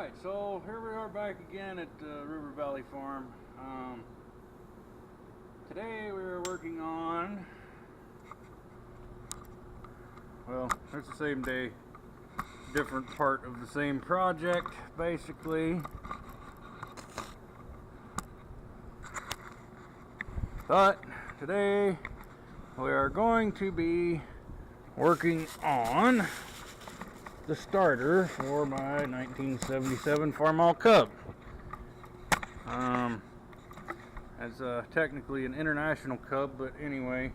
Alright, so here we are back again at River Valley Farm. Today we are working on, well, it's the same day, different part of the same project, basically. But today we are going to be working on the starter for my 1977 Farmall Cub. As technically an international Cub, but anyway,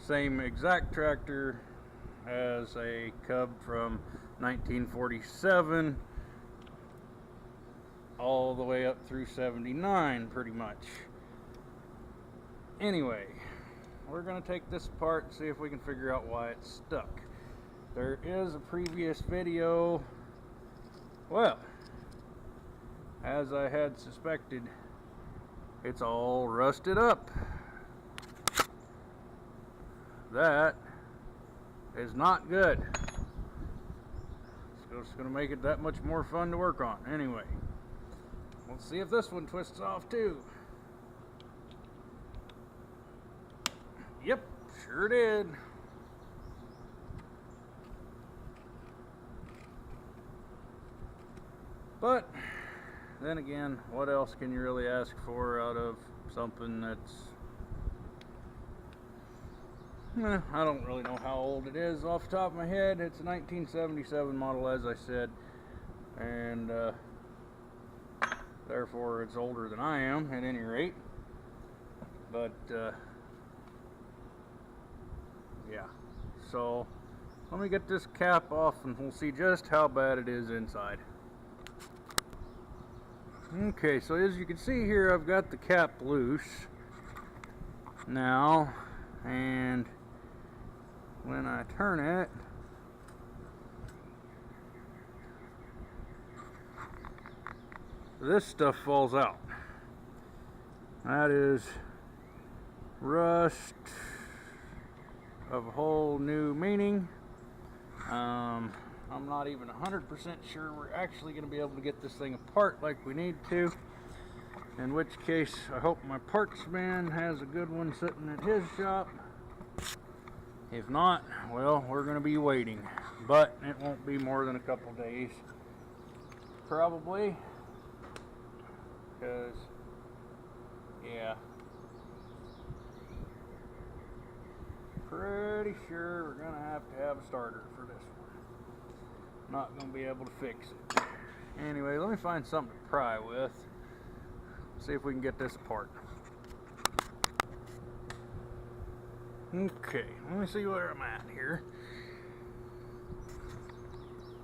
same exact tractor as a Cub from 1947 all the way up through 79 pretty much. Anyway, we're going to take this apart and see if we can figure out why it's stuck. There is a previous video. Well, as I had suspected, it's all rusted up. That is not good. It's just going to make it that much more fun to work on. Anyway, let's see if this one twists off too. Yep, sure did. But then again, what else can you really ask for out of something that's, I don't really know how old it is off the top of my head. It's a 1977 model, as I said, and therefore it's older than I am at any rate. But yeah, so let me get this cap off and we'll see just how bad it is inside. Okay, so as you can see here, I've got the cap loose now, and when I turn it, this stuff falls out. That is rust of a whole new meaning. I'm not even 100% sure we're actually going to be able to get this thing apart like we need to. In which case, I hope my parts man has a good one sitting at his shop. If not, well, we're going to be waiting. But it won't be more than a couple days. Probably. Because, yeah. Pretty sure we're going to have a starter for this one. Not going to be able to fix it. Anyway, let me find something to pry with. See if we can get this apart. Okay, let me see where I'm at here.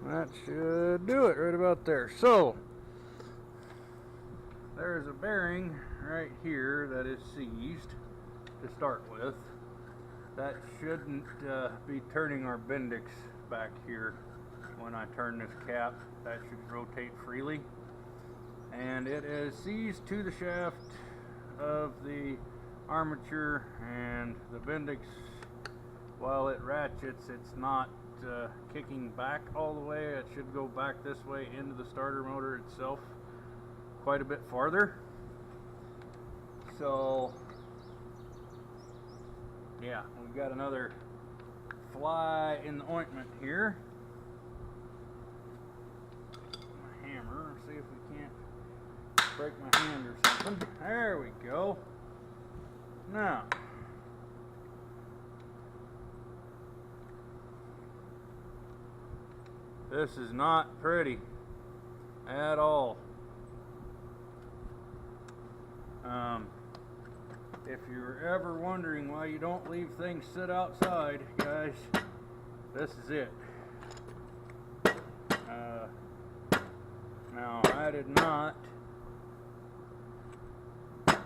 That should do it right about there. So, there's a bearing right here that is seized to start with. That shouldn't be turning our Bendix back here. When I turn this cap, that should rotate freely, and it is seized to the shaft of the armature, and the Bendix, while it ratchets, it's not kicking back all the way. It should go back this way into the starter motor itself quite a bit farther. So yeah, we've got another fly in the ointment here. See if we can't break my hand or something. There we go. Now, this is not pretty at all. If you're ever wondering why you don't leave things sit outside, guys, this is it. Now, I did not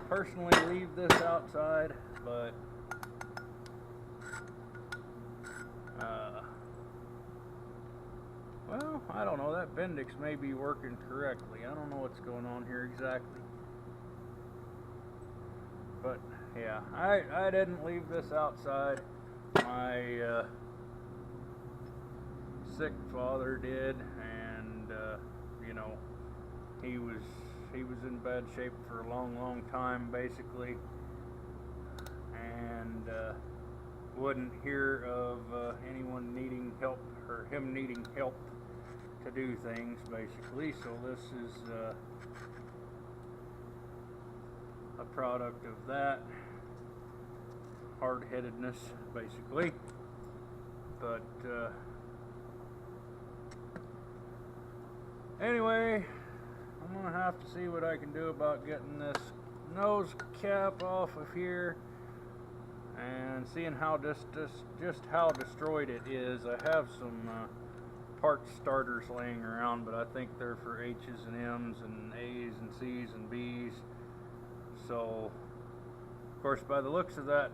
personally leave this outside, but well, I don't know. That Bendix may be working correctly. I don't know what's going on here exactly. But yeah, I didn't leave this outside. My sick father did, and you know, he was in bad shape for a long time, basically, and wouldn't hear of anyone needing help or him needing help to do things, basically. So this is a product of that hard-headedness, basically. But anyway, I'm gonna have to see what I can do about getting this nose cap off of here and seeing how just how destroyed it is. I have some part starters laying around, but I think they're for H's and M's and A's and C's and B's. So, of course, by the looks of that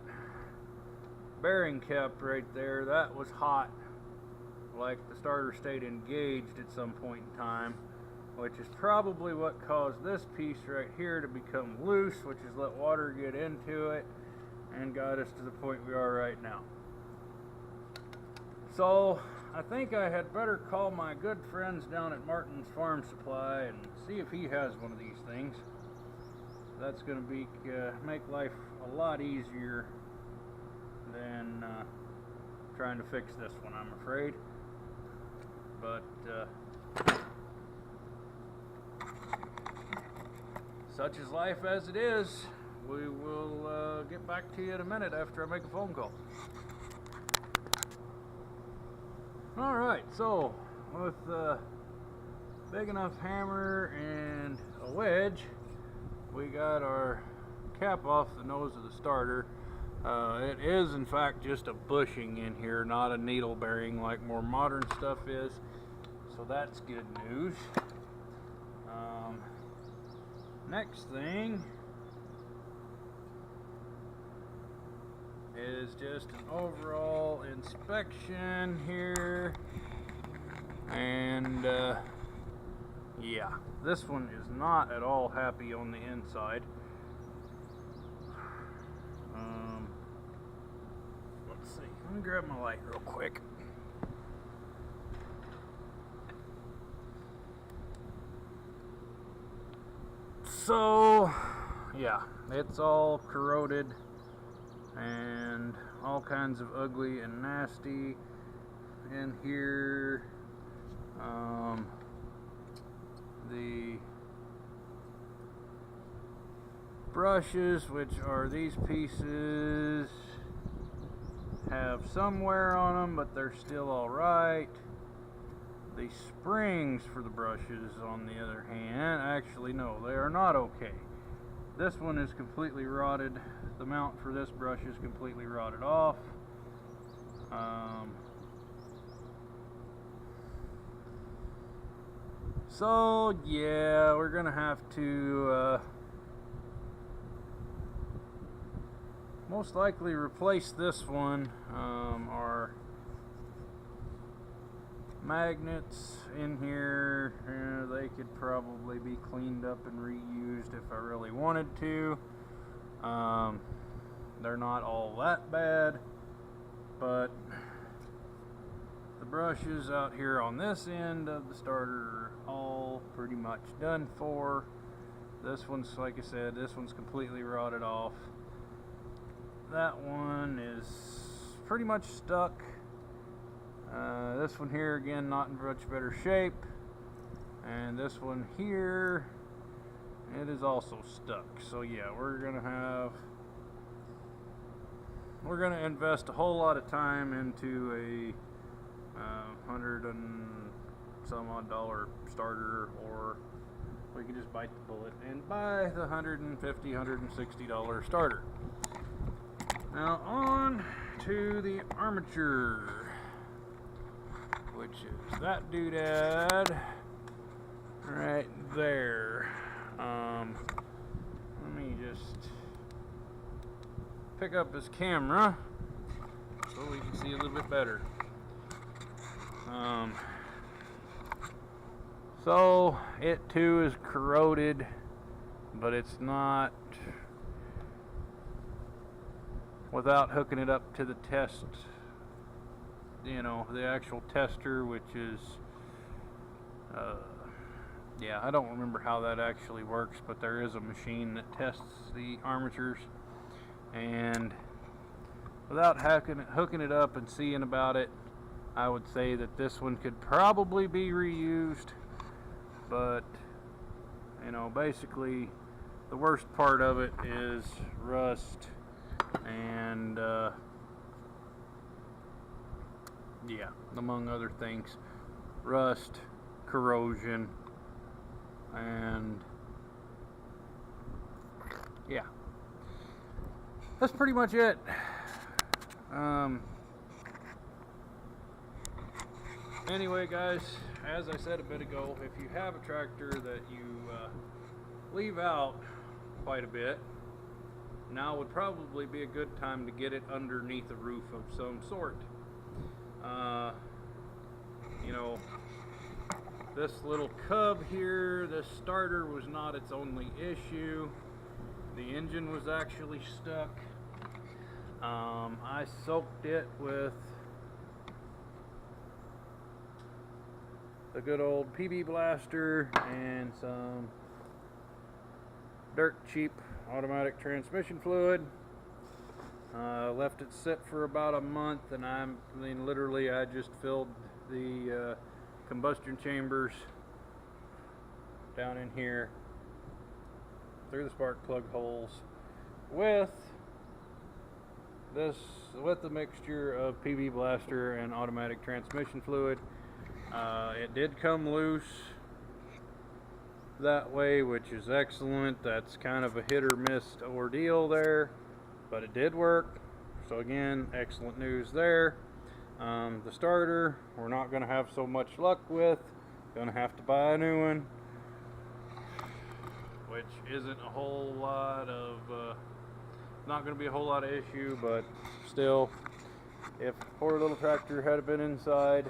bearing cap right there, that was hot, like the starter stayed engaged at some point in time, which is probably what caused this piece right here to become loose, which has let water get into it and got us to the point we are right now. So I think I had better call my good friends down at Martin's Farm Supply and see if he has one of these things. That's going to be make life a lot easier than trying to fix this one, I'm afraid. But such is life as it is. We will get back to you in a minute after I make a phone call. Alright, so with a big enough hammer and a wedge, we got our cap off the nose of the starter. It is in fact just a bushing in here, not a needle bearing like more modern stuff is, so that's good news. Next thing is just an overall inspection here, and yeah, this one is not at all happy on the inside. Let's see, let me grab my light real quick. So yeah, it's all corroded and all kinds of ugly and nasty in here. The brushes, which are these pieces, have some wear on them, but they're still alright. The springs for the brushes, on the other hand, actually no, they are not okay. This one is completely rotted. The mount for this brush is completely rotted off. So yeah, we're gonna have to most likely replace this one. Our magnets in here, they could probably be cleaned up and reused if I really wanted to. They're not all that bad, but the brushes out here on this end of the starter are all pretty much done for. This one's, like I said, this one's completely rotted off. That one is pretty much stuck. This one here, again, not in much better shape. And this one here, it is also stuck. So yeah, we're gonna invest a whole lot of time into a $100 and some odd starter, or we can just bite the bullet and buy the $150, $160 starter. Now on to the armature, which is that doodad right there. Let me just pick up this camera so we can see a little bit better. So it too is corroded, but it's not, without hooking it up to the test, you know, the actual tester, which is Yeah, I don't remember how that actually works, but there is a machine that tests the armatures, and without hooking it up and seeing about it, I would say that this one could probably be reused, but you know, basically the worst part of it is rust and yeah, among other things, rust, corrosion, and yeah, that's pretty much it. Anyway, guys, as I said a bit ago, if you have a tractor that you leave out quite a bit, now would probably be a good time to get it underneath a roof of some sort. You know, this little cub here, this starter was not its only issue. The engine was actually stuck. I soaked it with a good old PB Blaster and some dirt cheap automatic transmission fluid. Left it sit for about a month, and I just filled the combustion chambers down in here through the spark plug holes with the mixture of PB Blaster and automatic transmission fluid. It did come loose that way, which is excellent. That's kind of a hit or miss ordeal there, but it did work. So again, excellent news there. The starter, we're not going to have so much luck with. Going to have to buy a new one, which isn't a whole lot of not going to be a whole lot of issue, but still, if the poor little tractor had been inside,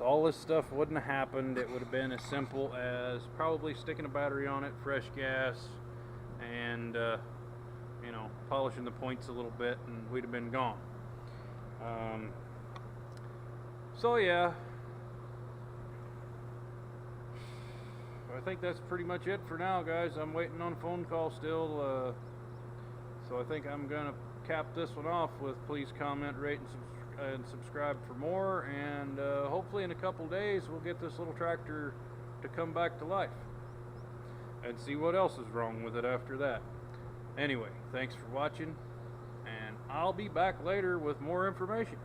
all this stuff wouldn't have happened. It would have been as simple as probably sticking a battery on it, fresh gas, and you know, polishing the points a little bit, and we'd have been gone. So yeah, I think that's pretty much it for now, guys. I'm waiting on a phone call still, so I think I'm gonna cap this one off with please comment, rate, and subscribe for more, and hopefully in a couple days we'll get this little tractor to come back to life and see what else is wrong with it after that. Anyway, thanks for watching, and I'll be back later with more information.